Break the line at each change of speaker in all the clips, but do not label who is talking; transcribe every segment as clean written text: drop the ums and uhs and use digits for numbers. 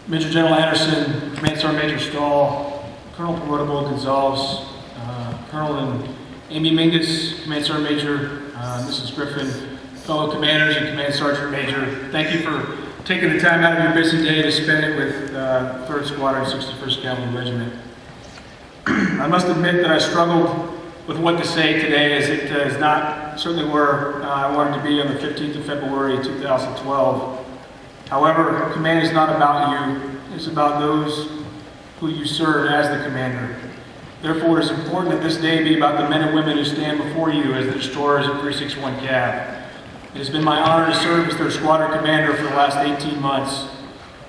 Major General Anderson, Command Sergeant Major Stahl, Colonel Perotable Gonzalez, Colonel and Amy Mingus, Command Sergeant Major, Mrs. Griffin, fellow commanders and Command Sergeant Major, thank you for taking the time out of your busy day to spend it with 3rd Squadron, 61st Cavalry Regiment. I must admit that I struggled with what to say today, as it is not certainly where I wanted to be on the 15th of February 2012. However, command is not about you, it's about those who you serve as the commander. Therefore, it is important that this day be about the men and women who stand before you as the destroyers of 361 Cav. It has been my honor to serve as their squadron commander for the last 18 months.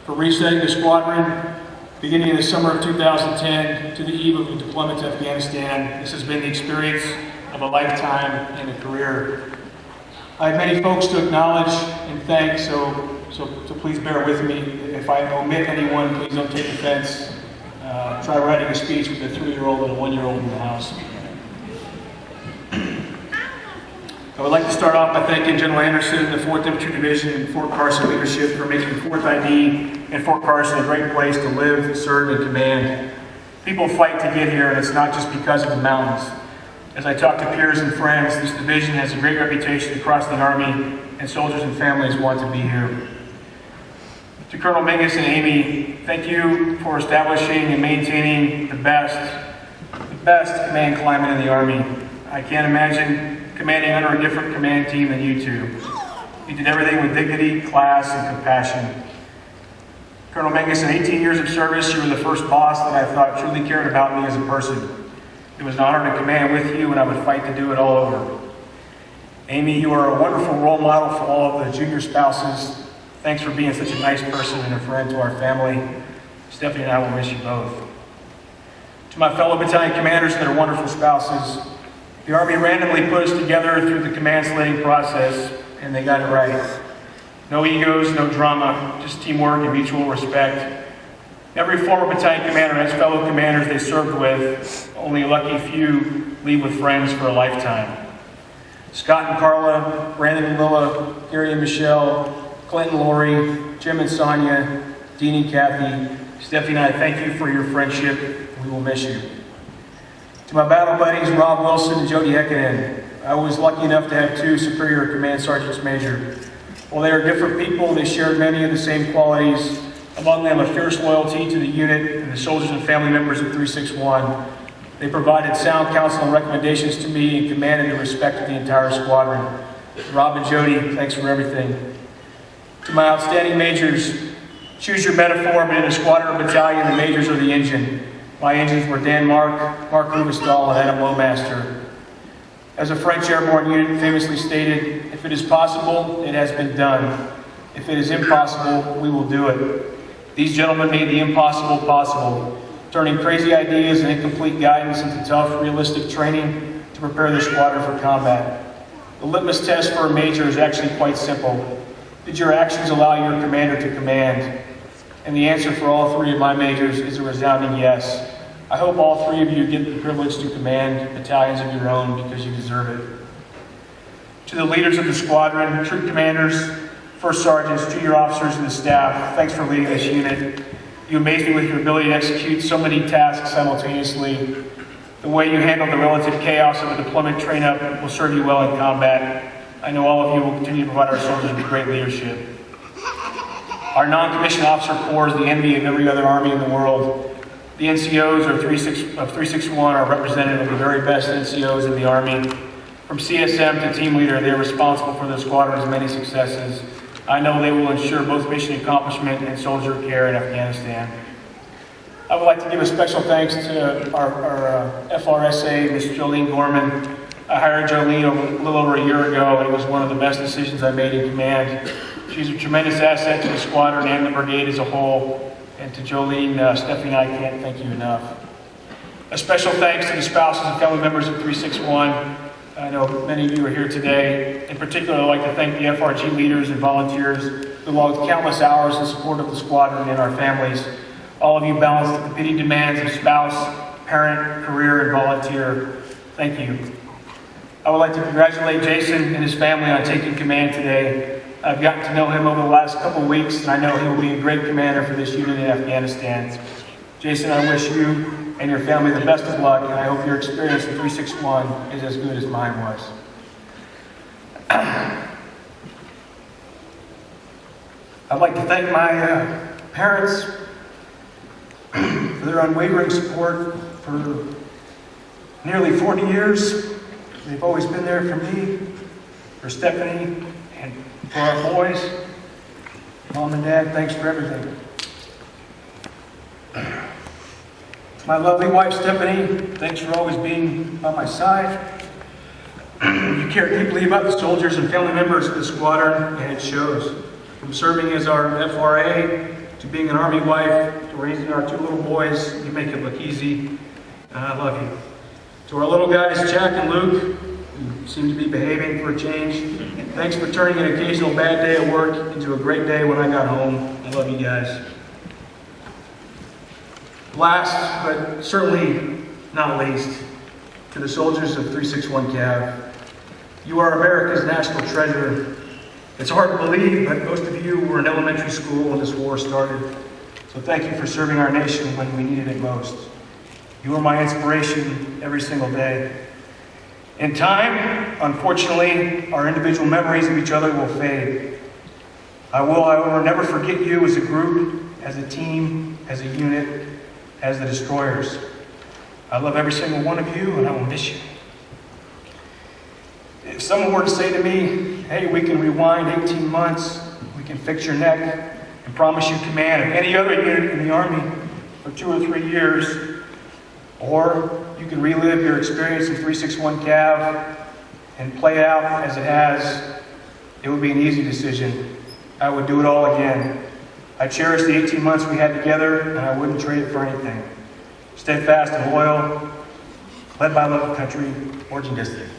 From resetting the squadron, beginning in the summer of 2010 to the eve of the deployment to Afghanistan, this has been the experience of a lifetime and a career. I have many folks to acknowledge and thank, so please bear with me. If I omit anyone, please don't take offense. Try writing a speech with a 3-year-old and a 1-year-old in the house. I would like to start off by thanking General Anderson, the 4th Infantry Division, and Fort Carson leadership for making 4th ID and Fort Carson a great place to live, serve, and command. People fight to get here, and it's not just because of the mountains. As I talk to peers and friends, this division has a great reputation across the Army, and soldiers and families want to be here. To Colonel Mingus and Amy, thank you for establishing and maintaining the best command climate in the Army. I can't imagine commanding under a different command team than you two. You did everything with dignity, class, and compassion. Colonel Mingus, in 18 years of service, you were the first boss that I thought truly cared about me as a person. It was an honor to command with you, and I would fight to do it all over. Amy, you are a wonderful role model for all of the junior spouses. Thanks for being such a nice person and a friend to our family. Stephanie and I will miss you both. To my fellow battalion commanders and their wonderful spouses, the Army randomly put us together through the command slating process, and they got it right. No egos, no drama, just teamwork and mutual respect. Every former battalion commander has fellow commanders they served with. Only a lucky few leave with friends for a lifetime. Scott and Carla, Brandon and Lilla, Gary and Michelle, Clinton, Lori, Jim and Sonia, Dean and Kathy, Stephanie and I thank you for your friendship. We will miss you. To my battle buddies, Rob Wilson and Jody Hekinen, I was lucky enough to have 2 superior command sergeants major. While they are different people, they shared many of the same qualities, among them a fierce loyalty to the unit and the soldiers and family members of 361. They provided sound counsel and recommendations to me and commanded the respect of the entire squadron. Rob and Jody, thanks for everything. To my outstanding majors, choose your metaphor, but in a squadron or battalion, the majors are the engine. My engines were Dan Mark Rubestall, and Adam Lowmaster. As a French airborne unit famously stated, if it is possible, it has been done. If it is impossible, we will do it. These gentlemen made the impossible possible, turning crazy ideas and incomplete guidance into tough, realistic training to prepare the squadron for combat. The litmus test for a major is actually quite simple. Did your actions allow your commander to command? And the answer for all 3 of my majors is a resounding yes. I hope all 3 of you get the privilege to command battalions of your own because you deserve it. To the leaders of the squadron, troop commanders, first sergeants, junior officers, and the staff, thanks for leading this unit. You amaze me with your ability to execute so many tasks simultaneously. The way you handle the relative chaos of a deployment train-up will serve you well in combat. I know all of you will continue to provide our soldiers with great leadership. Our non-commissioned officer corps is the envy of every other Army in the world. The NCOs of 361 are representative of the very best NCOs in the Army. From CSM to team leader, they are responsible for the squadron's many successes. I know they will ensure both mission accomplishment and soldier care in Afghanistan. I would like to give a special thanks to our FRSA, Ms. Jolene Gorman. I hired Jolene a little over a year ago, and it was one of the best decisions I made in command. She's a tremendous asset to the squadron and the brigade as a whole. And to Jolene, Stephanie and I can't thank you enough. A special thanks to the spouses and family members of 361. I know many of you are here today. In particular, I'd like to thank the FRG leaders and volunteers who logged countless hours in support of the squadron and our families. All of you balanced the competing demands of spouse, parent, career, and volunteer. Thank you. I would like to congratulate Jason and his family on taking command today. I've gotten to know him over the last couple of weeks, and I know he will be a great commander for this unit in Afghanistan. Jason, I wish you and your family the best of luck, and I hope your experience in 361 is as good as mine was. I'd like to thank my parents for their unwavering support for nearly 40 years. They've always been there for me, for Stephanie, and for our boys. Mom and Dad, thanks for everything. My lovely wife, Stephanie, thanks for always being by my side. You care deeply about the soldiers and family members of the squadron, and it shows. From serving as our FRA, to being an Army wife, to raising our 2 little boys, you make it look easy, and I love you. To our little guys, Jack and Luke, who seem to be behaving for a change, thanks for turning an occasional bad day at work into a great day when I got home. I love you guys. Last, but certainly not least, to the soldiers of 361 Cav, you are America's national treasure. It's hard to believe, but most of you were in elementary school when this war started. So thank you for serving our nation when we needed it most. You are my inspiration every single day. In time, unfortunately, our individual memories of each other will fade. I will, however, never forget you as a group, as a team, as a unit, as the destroyers. I love every single one of you, and I will miss you. If someone were to say to me, hey, we can rewind 18 months, we can fix your neck, and promise you command of any other unit in the Army for 2 or 3 years, or you can relive your experience in 361 Cav and play it out as it has, it would be an easy decision. I would do it all again. I cherish the 18 months we had together, and I wouldn't trade it for anything. Steadfast and loyal, led by love of country, Origin District.